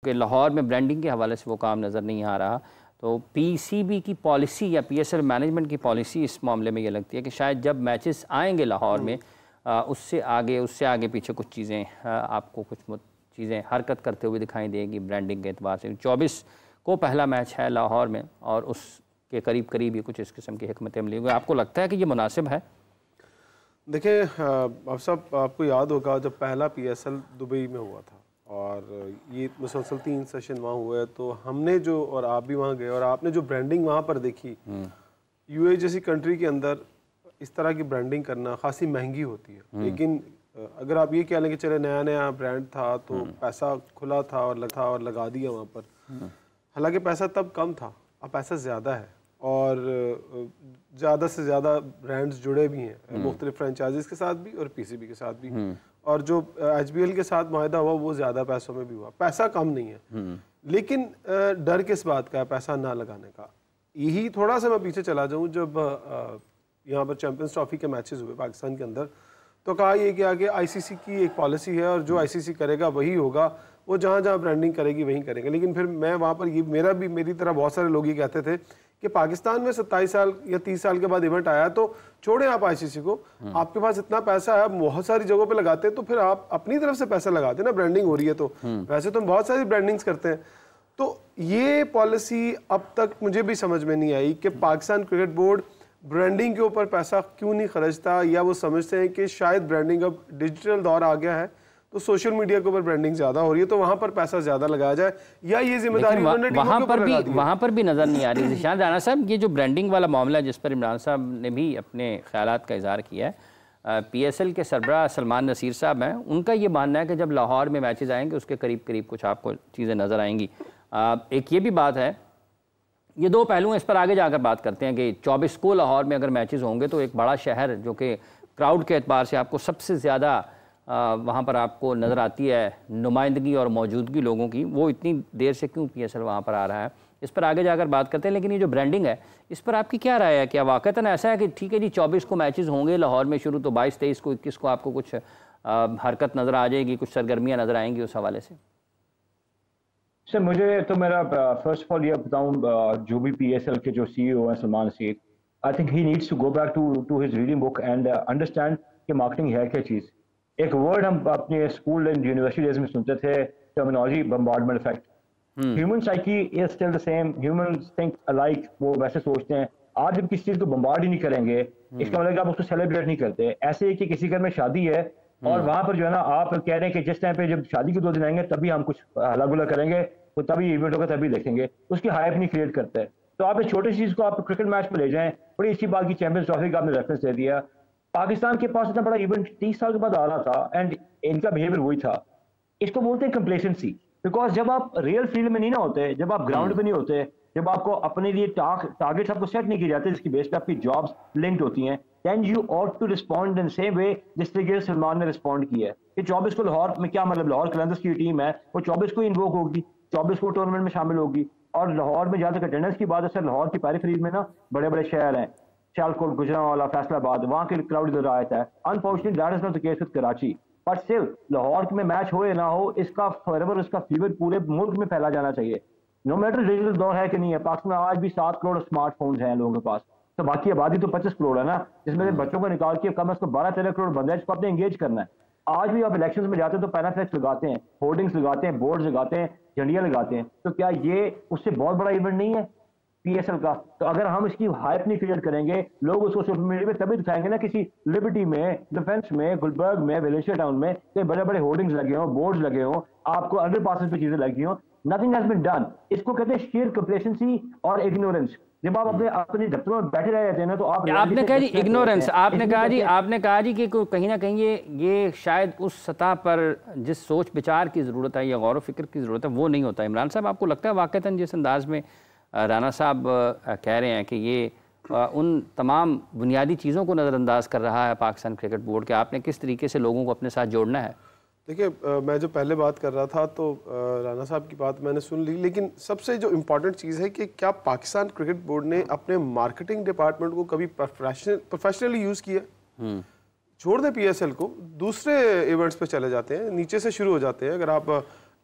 कि लाहौर में ब्रांडिंग के हवाले से वो काम नज़र नहीं आ रहा। तो पीसीबी की पॉलिसी या पीएसएल मैनेजमेंट की पॉलिसी इस मामले में ये लगती है कि शायद जब मैचेस आएंगे लाहौर में उससे आगे पीछे कुछ चीज़ें आपको कुछ चीज़ें हरकत करते हुए दिखाई देगी ब्रांडिंग के एतबार से। 24 को पहला मैच है लाहौर में और उसके करीब करीब ही कुछ इस किस्म की हिकमत अमली हुई। आपको लगता है कि ये मुनासिब है? देखिए अब सब आपको याद होगा जब पहला पीएसएल दुबई में हुआ था और ये मुसलसल 3 सेशन वहाँ हुए, तो हमने जो और आप भी वहाँ गए और आपने जो ब्रांडिंग वहाँ पर देखी, यूएई जैसी कंट्री के अंदर इस तरह की ब्रांडिंग करना खासी महंगी होती है। लेकिन अगर आप ये कह लें कि चले नया नया ब्रांड था तो पैसा खुला था और लगा दिया वहाँ पर, हालांकि पैसा तब कम था, अब पैसा ज़्यादा है और ज़्यादा से ज़्यादा ब्रांड्स जुड़े भी हैं मुख्तलिफ फ्रेंचाइजीज़ के साथ भी और पीसीबी के साथ भी, और जो एचबीएल के साथ मुआहदा हुआ वो ज़्यादा पैसों में भी हुआ। पैसा कम नहीं है, लेकिन डर किस बात का है पैसा ना लगाने का। यही थोड़ा सा मैं पीछे चला जाऊँ, जब यहाँ पर चैम्पियंस ट्रॉफी के मैचेस हुए पाकिस्तान के अंदर, तो कहा यह कि आगे आईसीसी की एक पॉलिसी है और जो आईसीसी करेगा वही होगा, वो जहाँ जहाँ ब्रांडिंग करेगी वहीं करेंगे। लेकिन फिर मैं वहाँ पर ये मेरी तरह बहुत सारे लोग ये कहते थे कि पाकिस्तान में 27 साल या 30 साल के बाद इवेंट आया तो छोड़ें आप आईसीसी को, आपके पास इतना पैसा है, आप बहुत सारी जगहों पे लगाते हैं, तो फिर आप अपनी तरफ से पैसा लगाते ना, ब्रांडिंग हो रही है तो। वैसे तो हम बहुत सारी ब्रांडिंग्स करते हैं। तो ये पॉलिसी अब तक मुझे भी समझ में नहीं आई कि पाकिस्तान क्रिकेट बोर्ड ब्रांडिंग के ऊपर पैसा क्यों नहीं खर्चता, या वो समझते हैं कि शायद ब्रांडिंग अब डिजिटल दौर आ गया है तो सोशल मीडिया के ऊपर ब्रांडिंग ज्यादा हो रही है तो वहां पर पैसा ज्यादा लगाया जाए, या ये जिम्मेदारी वहां पर भी नजर नहीं आ रही। ज़िशान राणा साहब, ये जो ब्रांडिंग वाला मामला है जिस पर इमरान साहब ने भी अपने ख्यालात का इजहार किया है, पीएसएल के सरबराह सलमान नसीर साहब हैं, उनका ये मानना है कि जब लाहौर में मैचेज आएंगे उसके करीब करीब कुछ आपको चीज़ें नज़र आएंगी। एक ये भी बात है, ये दो पहलू हैं, इस पर आगे जाकर बात करते हैं कि 24 को लाहौर में अगर मैचेस होंगे तो एक बड़ा शहर जो कि क्राउड के एतबार से आपको सबसे ज़्यादा वहाँ पर आपको नज़र आती है नुमाइंदगी और मौजूदगी लोगों की, वो इतनी देर से क्यों पीएसएल वहाँ पर आ रहा है, इस पर आगे जाकर बात करते हैं। लेकिन ये जो ब्रांडिंग है इस पर आपकी क्या राय है? क्या वाक़तन ऐसा है कि ठीक है जी 24 को मैचेस होंगे लाहौर में शुरू, तो 22, 23 को 21 को आपको कुछ हरकत नज़र आ जाएगी, कुछ सरगर्मियाँ नज़र आएंगी उस हवाले से? सर मुझे तो मेरा फर्स्ट ऑफ ऑल ये बताऊँ, जो भी पीएसएल के जो सीईओ हैं Salman Nasir, I think he needs to go back to his reading book and understand कि मार्केटिंग है क्या चीज़। एक वर्ड हम अपने स्कूल एंड यूनिवर्सिटी डेज में सुनते थे, terminology bombardment effect. Human psyche is still the same, humans think alike, वो वैसे सोचते हैं। आज जब किसी चीज़ को बम्बार्ड ही नहीं करेंगे इसका मतलब आप उसको सेलिब्रेट नहीं करते। ऐसे ही कि किसी घर में शादी है और वहां पर जो है ना आप कह रहे हैं कि जिस टाइम पे जब शादी के 2 दिन आएंगे तभी हम कुछ हल्ला गुल्ला करेंगे, तो तभी इवेंट होगा तभी देखेंगे, उसकी हाइप नहीं क्रिएट करते। तो आप इस छोटी चीज को आप क्रिकेट मैच में ले जाएं। बड़ी अच्छी बात की चैंपियंस ट्रॉफी का आपने रेफरेंस दे दिया। पाकिस्तान के पास इतना बड़ा इवेंट 30 साल के बाद आ रहा था एंड इनका बिहेवियर वही था। इसको बोलते हैं कंप्लेसेंसी, बिकॉज जब आप रियल फील्ड में नहीं ना होते, जब आप ग्राउंड पे नहीं होते, जब आपको अपने लिए टारगेट्स आपको सेट नहीं किए जाते जिसकी बेस पे आपकी जॉब्स लिंक्ड होती हैं, then you ought to respond in same way जिस तरीके से सलमान ने रिस्पॉन्ड किया है। कि 24 को लाहौर में क्या मतलब, लाहौर कलंदर्स की टीम है वो 24 को इन्वोक होगी, 24 को टूर्नामेंट में शामिल होगी। और लाहौर में जहाँ तक अटेंडेंस की बात है सर, लाहौर की पेरिफेरीज में ना बड़े बड़े शहर हैं, सियालकोट, गुजरांवाला, फैसलाबाद, वहाँ के क्राउड इधर आया था। Unfortunately that is not the case with Karachi, but still Lahore में मैच हो या ना हो, इसका फॉरएवर उसका फीवर पूरे मुल्क में फैला जाना चाहिए। नो मैटर डिजिटल दौर है कि नहीं है, पाकिस्तान में आज भी 7 करोड़ स्मार्टफोन्स हैं लोगों के पास, तो बाकी आबादी तो 25 करोड़ है ना, जिसमें से बच्चों को निकाल के कम से कम 12-13 करोड़ बंदे हैं जिसको आपने एंगेज करना है। आज भी आप इलेक्शंस में जाते हैं तो पैनाफ्लेक्स लगाते हैं, होर्डिंग्स लगाते हैं, बोर्ड्स लगाते हैं, झंडियां लगाते हैं, तो क्या ये उससे बहुत बड़ा इवेंट नहीं है पीएसएल का? तो अगर हम इसकी हाइप नहीं क्रिएट करेंगे, लोग उसको सोशल मीडिया पे तभी दिखाएंगे ना, किसी लिबर्टी में, डिफेंस में, गुलबर्ग में, वेलेंशिया टाउन में कई बड़े बड़े होर्डिंग्स लगे हों, बोर्ड्स लगे हों, आपको अंडर पासेस पे चीजें लगी हों। Nothing has been done. इसको कहते हैं शेयर कंप्लेसेंसी और इग्नोरेंस। जब आप अपने दफ्तरों में बैठे रह जाते हैं ना, तो आपने कहा जी इग्नोरेंस, आपने कहा जी कि कहीं ना कहीं ये शायद उस सतह पर जिस सोच विचार की ज़रूरत है या गौर व फिक्र की ज़रूरत है वो नहीं होता। इमरान साहब, आपको लगता है वाक़तन जिस अंदाज में राना साहब कह रहे हैं कि ये उन तमाम बुनियादी चीज़ों को नज़रअंदाज कर रहा है पाकिस्तान क्रिकेट बोर्ड के, आपने किस तरीके से लोगों को अपने साथ जोड़ना है? देखिए, मैं जो पहले बात कर रहा था तो राना साहब की बात मैंने सुन ली, लेकिन सबसे जो इम्पोर्टेंट चीज़ है कि क्या पाकिस्तान क्रिकेट बोर्ड ने अपने मार्केटिंग डिपार्टमेंट को कभी प्रोफेशनली यूज़ किया? छोड़ दें पीएसएल को, दूसरे इवेंट्स पे चले जाते हैं, नीचे से शुरू हो जाते हैं। अगर आप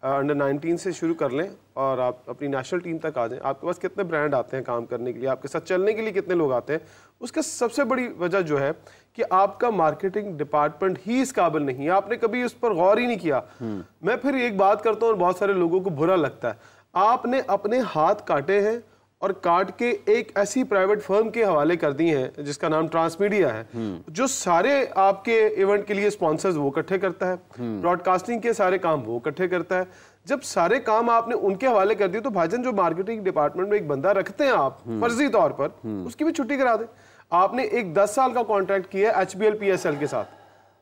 अंडर 19 से शुरू कर लें और आप अपनी नेशनल टीम तक आ जाएं, आपके पास कितने ब्रांड आते हैं काम करने के लिए, आपके साथ चलने के लिए कितने लोग आते हैं, उसका सबसे बड़ी वजह जो है कि आपका मार्केटिंग डिपार्टमेंट ही इस काबिल नहीं है, आपने कभी उस पर गौर ही नहीं किया। मैं फिर एक बात करता हूँ और बहुत सारे लोगों को बुरा लगता है, आपने अपने हाथ काटे हैं और काट के एक ऐसी प्राइवेट फर्म के हवाले कर दी हैं जिसका नाम ट्रांसमीडिया है, जो सारे आपके इवेंट के लिए स्पॉन्सर्स वो इकट्ठे करता है, ब्रॉडकास्टिंग के सारे काम वो इकट्ठे करता है। जब सारे काम आपने उनके हवाले कर दिए तो भाईजान जो मार्केटिंग डिपार्टमेंट में एक बंदा रखते हैं आप फर्जी तौर पर, उसकी भी छुट्टी करा दें। आपने एक 10 साल का कॉन्ट्रैक्ट किया है HBL PSL के साथ,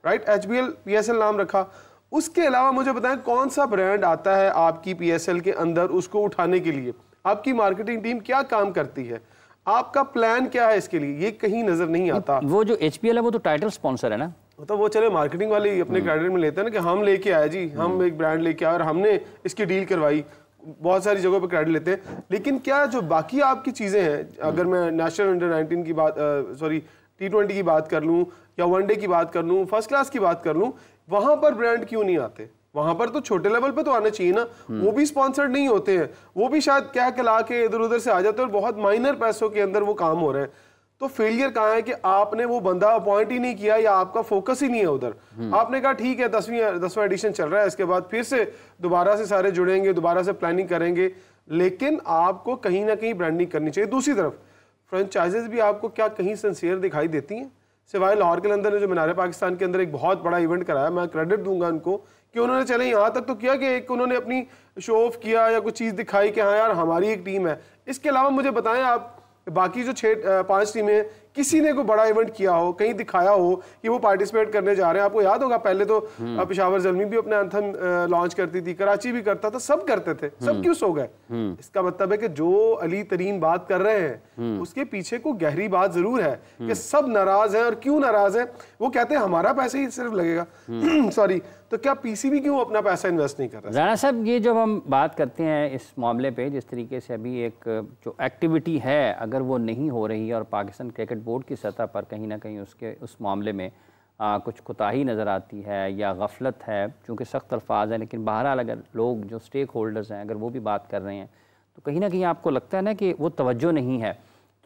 राइट, HBL PSL नाम रखा। उसके अलावा मुझे बताएं कौन सा ब्रांड आता है आपकी PSL के अंदर उसको उठाने के लिए, आपकी मार्केटिंग टीम क्या काम करती है, आपका प्लान क्या है इसके लिए, ये कहीं नजर नहीं आता। वो जो HBL है वो तो टाइटल स्पॉन्सर है ना, तो वो चले मार्केटिंग वाले अपने क्रेडिट में लेते हैं ना कि हम लेके आए जी, हम एक ब्रांड लेके आए और हमने इसकी डील करवाई, बहुत सारी जगहों पे क्रेडिट लेते हैं। लेकिन क्या जो बाकी आपकी चीजें हैं, अगर मैं नेशनल अंडर 19 की बात सॉरी T20 की बात कर लूं या वनडे की बात कर लूं, फर्स्ट क्लास की बात कर लूं, वहां पर ब्रांड क्यों नहीं आते? वहां पर तो छोटे लेवल पे तो आना चाहिए ना, वो भी स्पॉन्सर्ड नहीं होते हैं, वो भी शायद क्या खिला के इधर उधर से आ जाते हैं और बहुत माइनर पैसों के अंदर वो काम हो रहे हैं। तो फेलियर कहाँ है कि आपने वो बंदा अपॉइंट ही नहीं किया या आपका फोकस ही नहीं है उधर। आपने कहा ठीक है 10वां एडिशन चल रहा है, इसके बाद फिर से दोबारा से सारे जुड़ेंगे, दोबारा से प्लानिंग करेंगे, लेकिन आपको कहीं ना कहीं ब्रांडिंग करनी चाहिए। दूसरी तरफ फ्रेंचाइजेज भी आपको क्या कहीं सिंसियर दिखाई देती हैं? सिवाय लाहौर के अंदर ने जो मीनार पाकिस्तान के अंदर एक बहुत बड़ा इवेंट कराया, मैं क्रेडिट दूंगा उनको कि उन्होंने चले यहाँ तक तो किया कि एक उन्होंने अपनी शो ऑफ किया या कुछ चीज़ दिखाई कि हाँ यार हमारी एक टीम है। इसके अलावा मुझे बताएं आप बाकी जो 5 टीमें हैं, किसी ने कोई बड़ा इवेंट किया हो, कहीं दिखाया हो कि वो पार्टिसिपेट करने जा रहे हैं? आपको याद होगा पहले तो पेशावर ज़ल्मी भी अपने एंथम लॉन्च करती थी, कराची भी करता था, सब करते थे, सब क्यों सो गए? इसका मतलब है कि जो अली तरीन बात कर रहे हैं उसके पीछे को गहरी बात जरूर है कि सब नाराज हैं। और क्यों नाराज हैं? वो कहते हैं हमारा पैसा ही सिर्फ लगेगा सॉरी, तो क्या PCB क्यों अपना पैसा इन्वेस्ट नहीं कर रहा? राणा साहब, ये जब हम बात करते हैं इस मामले पे, जिस तरीके से अभी एक जो एक्टिविटी है अगर वो नहीं हो रही है और पाकिस्तान क्रिकेट बोर्ड की सतह पर कहीं ना कहीं उस मामले में कुछ कोताही नज़र आती है या गफलत है, चूँकि सख्त अल्फाज हैं, लेकिन बहरहाल अगर लोग जो स्टेक होल्डर्स हैं अगर वो भी बात कर रहे हैं तो कहीं ना कहीं आपको लगता है ना कि वो तवज्जो नहीं है।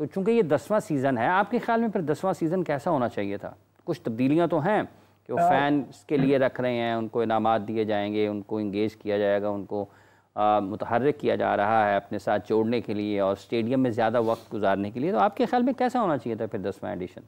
तो चूँकि ये 10वां सीज़न है, आपके ख्याल में फिर 10वां सीज़न कैसा होना चाहिए था? कुछ तब्दीलियाँ तो हैं कि वो फैंस के लिए रख रहे हैं, उनको इनामात दिए जाएंगे, उनको इंगेज किया जाएगा, उनको मुतहर्रिक किया जा रहा है अपने साथ जोड़ने के लिए और स्टेडियम में ज़्यादा वक्त गुजारने के लिए। तो आपके ख्याल में कैसा होना चाहिए था फिर 10वां एडिशन?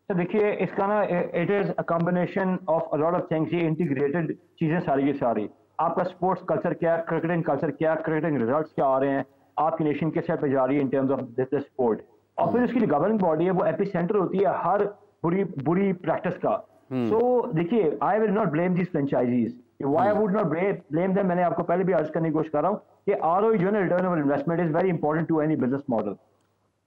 तो देखिए इसका ना it is a combination of a lot of things, ये इंटीग्रेटेड चीज़ें सारी की सारी। आपका स्पोर्ट्स कल्चर क्या, क्रिकेटिंग कल्चर क्या, क्रिकेटिंग रिजल्ट्स क्या आ रहे हैं, आपकी नेशन किस साइड पे जा रही है in terms of this sport, और फिर उसकी जो गवर्निंग बॉडी है वो एपिसेंटर होती है हर बुरी प्रैक्टिस का। सो देखिए, I will not blame this franchises, why I would not blame them. मैंने आपको पहले भी अर्ज करने की कोशिश कर रहा हूँ कि ROI जो है ना, return on investment is very important to any business model.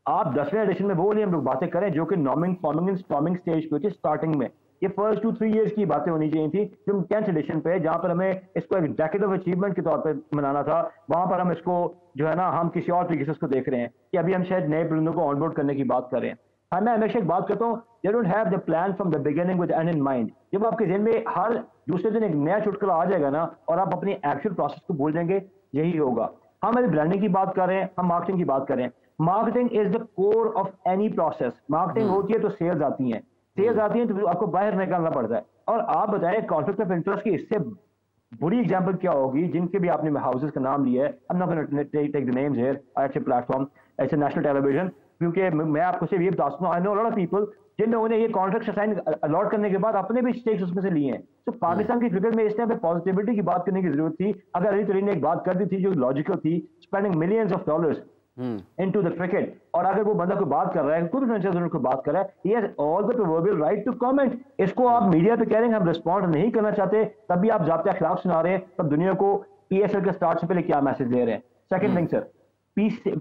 आप 10वें एडिशन में वो नहीं हम लोग बातें करें जो कि फॉर्मिंग स्टेज पे थी स्टार्टिंग में। ये फर्स्ट 2-3 इयर्स की बातें होनी चाहिए थी, जो 10th एडिशन पे जहाँ पर हमें इसको एक डेकेड ऑफ अचीवमेंट के तौर पे मनाना था, वहां पर हम इसको जो है ना हम किसी और तरीके से इसको देख रहे हैं कि अभी हम शायद नए परिंदों को ऑनबोर्ड करने की बात कर रहे हैं। हाँ, मैं हमेशा एक बात करता हूँ, they don't have the plan from the beginning with and in mind. जब आपके ज़हन में हर दूसरे दिन एक नया चुटकुला आ जाएगा ना और आप अपनी एक्चुअल प्रोसेस को भूल जाएंगे, यही होगा। हम अभी ब्रांडिंग की बात कर रहे हैं, हम मार्केटिंग की बात कर रहे हैं। Marketing is the core of any process. Marketing होती है तो सेल्स आती हैं, सेल्स आती हैं तो आपको बाहर निकालना पड़ता है। और आप बताएं कॉन्फ्लिक्ट ऑफ इंटरेस्ट की इससे बुरी एग्जांपल क्या होगी, जिनके भी आपने हाउसेस का नाम लिया है। I am not gonna take the names here at a platform at a national television, क्योंकि मैं आपको सिर्फ ये बता सकता हूँ, I know lot of people जिन लोगों ने ये कॉन्ट्रैक्ट साइन अलॉट करने के बाद अपने भी स्टेक्स उसमें से लिए हैं। तो पाकिस्तान की क्रिकेट में इस टाइम पे पॉजिटिविटी की बात करने की जरूरत थी। अगर अली तरीन ने एक बात कर दी थी जो लॉजिकल थी, spending millions of dollars into the cricket, और अगर वो बंदा कोई बात कर रहा है, कोई भी फ्रेंचाइजी को बात कर रहा है, he has all the proverbial right to comment. इसको आप मीडिया पे कह रहे हैं हम रिस्पॉन्ड नहीं करना चाहते, तब भी आप ज़ाब्ते अखलाक सुना रहे हैं, तब दुनिया को PSL के स्टार्ट से पहले क्या मैसेज दे रहे हैं। सेकंड थिंग सर,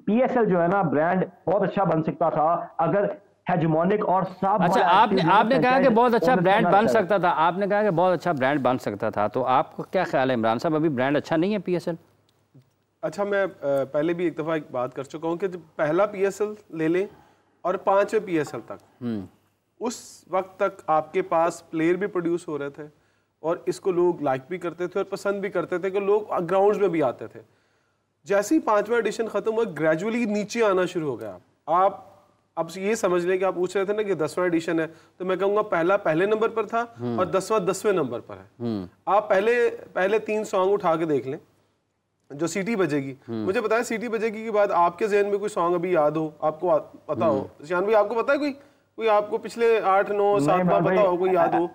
PSL जो है ना ब्रांड बहुत अच्छा बन सकता था अगर हेजेमोनिक और सब। अच्छा, आपने कहा कि बहुत अच्छा ब्रांड बन सकता था, आपने कहा कि बहुत अच्छा ब्रांड बन सकता था, तो आपको क्या ख्याल है इमरान साहब, अभी ब्रांड अच्छा नहीं है PSL? अच्छा, मैं पहले भी एक दफ़ा एक बात कर चुका हूँ कि जब पहला PSL ले लें और 5वें PSL तक, उस वक्त तक आपके पास प्लेयर भी प्रोड्यूस हो रहे थे और इसको लोग लाइक भी करते थे और पसंद भी करते थे कि लोग ग्राउंड्स में भी आते थे। जैसे ही 5वां एडिशन खत्म हुआ, ग्रेजुअली नीचे आना शुरू हो गया। आप अब ये समझ लें कि आप पूछ रहे थे ना कि 10वां एडिशन है, तो मैं कहूँगा पहला पहले नंबर पर था और 10वां 10वें नंबर पर है। आप पहले 3 सॉन्ग उठा के देख लें जो सीटी बजेगी। मुझे पता है सीटी बजेगी के बाद आपके जहन में कोई सॉन्ग अभी याद हो, आपको पता हो। शान भाई आपको पता है कोई आपको पिछले 8, 9, 7 बार पता हो, कोई याद हो?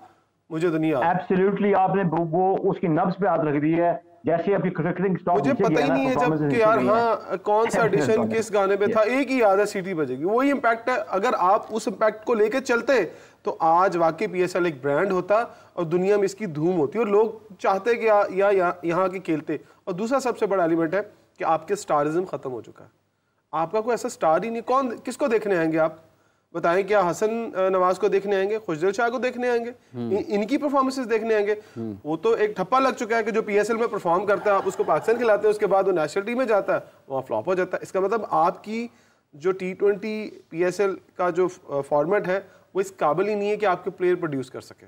मुझे तो नहीं याद। एब्सोल्युटली आपने वो उसकी नब्ज पे हाथ रख दी है। जैसे आपकी क्रिकेटिंग स्टॉक मुझे पता ही नहीं है जब कि यार हाँ कौन सा एडिशन किस गाने पे था, एक ही याद है सीटी बजेगी। वही इम्पैक्ट है। अगर आप उस इम्पैक्ट को लेके चलते तो आज वाकई पीएसएल एक ब्रांड होता और दुनिया में इसकी धूम होती और लोग चाहते कि यहाँ के खेलते। और दूसरा सबसे बड़ा एलिमेंट है कि आपके स्टारिज्म खत्म हो चुका है। आपका कोई ऐसा स्टार ही नहीं। कौन किसको देखने आएंगे आप बताएं? क्या हसन नवाज को देखने आएंगे, खुशदिल शाह को देखने आएंगे, इनकी परफॉर्मेंसेस देखने आएंगे? वो तो एक ठप्पा लग चुका है कि जो पीएसएल में परफॉर्म करता है आप उसको पाकिस्तान खिलाते हैं, उसके बाद वो नेशनल टीम में जाता है, वहाँ फ्लॉप हो जाता है। इसका मतलब आपकी जो T20 पीएसएल का जो फॉर्मेट है वो इस काबिल ही नहीं है कि आपके प्लेयर प्रोड्यूस कर सके।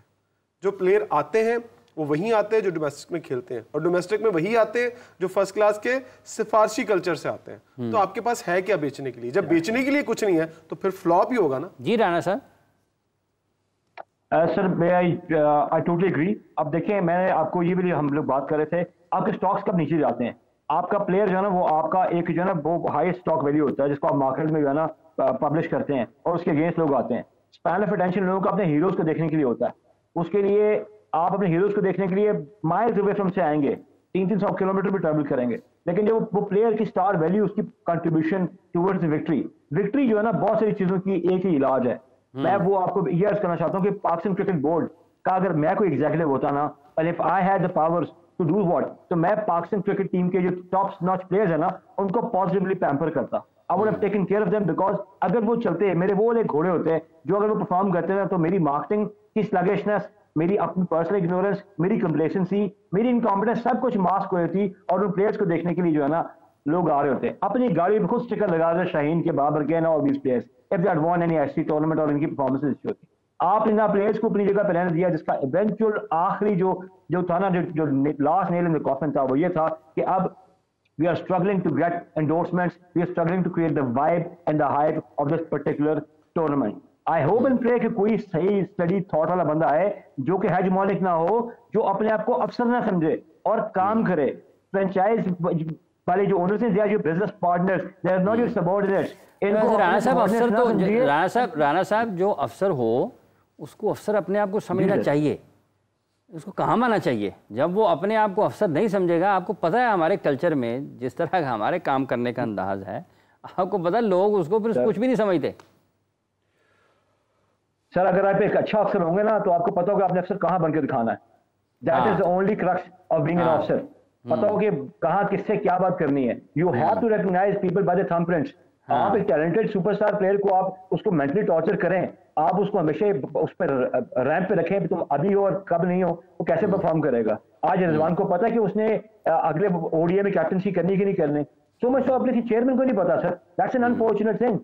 जो प्लेयर आते हैं वो वही आते हैं जो डोमेस्टिक में खेलते हैं, और डोमेस्टिक में वही आते हैं जो फर्स्ट क्लास के सिफारशी कल्चर से आते हैं। तो आपके पास है क्या बेचने के लिए? जब बेचने के लिए कुछ नहीं है तो फिर फ्लॉप ही होगा ना। जी राणा साहब। Sir I totally agree. अब देखिए मैंने आपको ये भी हम लोग बात कर रहे थे, आपके स्टॉक्स कब नीचे जाते हैं? आपका प्लेयर जो है ना वो आपका एक जो है ना वो हाई स्टॉक वैल्यू होता है जिसको आप मार्केट में जो है ना पब्लिश करते हैं और उसके अगेंस्ट लोग आते हैं। स्पैन ऑफ अटेंशन लोगों का अपने हीरोज को देखने के लिए होता है। उसके लिए आप अपने हीरोज को देखने के लिए माइल्स अवे फ्रॉम से आएंगे, 300 किलोमीटर भी ट्रैवल करेंगे। लेकिन जब वो प्लेयर की स्टार वैल्यू, उसकी कंट्रीब्यूशन टुवर्ड्स विक्ट्री जो है ना बहुत सारी चीजों की एक ही इलाज है। मैं वो आपको ये अर्ज करना चाहता हूँ कि पाकिस्तान क्रिकेट बोर्ड का अगर मैं कोई एग्जीक्यूटिव होता ना, और if I had the powers to do what, तो मैं पाकिस्तान क्रिकेट टीम के जो टॉप नॉच प्लेयर्स है ना उनको पॉजिटिवली पैम्पर करता। I would have taken care of them, because अगर वो चलते, मेरे वो वाले घोड़े होते हैं जो अगर वो परफॉर्म करते हैं तो मेरी मार्केटिंग की स्लगिशनेस, मेरी अपनी पर्सनल इग्नोरेंस, मेरी कंप्लेसेंसी, मेरी इनकॉम्पिटेंस सब कुछ मास्क हो जाती और उन प्लेयर्स को देखने के लिए जो है ना लोग आ रहे होते हैं। अपनी गाड़ी में खुद स्टिकर लगा रहे शाहीन के, बाबर के ना, और these players if they had won any SC tournament और इनकी परफॉर्मेंस अच्छी होती। आपने ना प्लेयर्स को अपनी जगह पे रहने दिया, जिसका इवेंचुअल आखिरी जो था ना, जो last nail in the coffin था, वो ये था कि अब we are struggling to get endorsements, we are struggling to create the vibe and the hype of this particular tournament. I hope and pray कि कोई सही स्टडी थॉट वाला बंदा है जो कि हेजमोनिक ना हो, जो अपने आप को अफसर ना समझे और काम करे। फ्रेंचाइज वाले जो ओनर्स हैं, they are your business partners, they are not your subordinates। इनको राणा साहब अफसर तो राणा साहब जो अफसर हो उसको अफसर अपने आप को समझना चाहिए, उसको कहाँ माना चाहिए। जब वो अपने आप को अफसर नहीं समझेगा, आपको पता है हमारे कल्चर में जिस तरह का हमारे काम करने का अंदाज है, आपको पता है लोग उसको फिर कुछ भी नहीं समझते। सर अगर आप एक अच्छा अफसर होंगे ना तो आपको पता होगा आपने अफसर कहाँ बनकर दिखाना है। That is the only crux of being an officer. पता हो कि कहाँ किससे क्या बात करनी है। You have to recognise people by the thumbprints. आप एक टैलेंटेड सुपरस्टार प्लेयर को आप उसको मेंटली टॉर्चर करें, आप उसको हमेशा उस पर रैंप पे रखें, तुम अभी हो और कब नहीं हो, वो कैसे परफॉर्म करेगा। आज रिजवान को पता है कि उसने अगले ओडीआई में कैप्टनसी करनी कि नहीं करनी, सो मच तो अपने चेयरमैन को नहीं पता। Sir that's an unfortunate thing.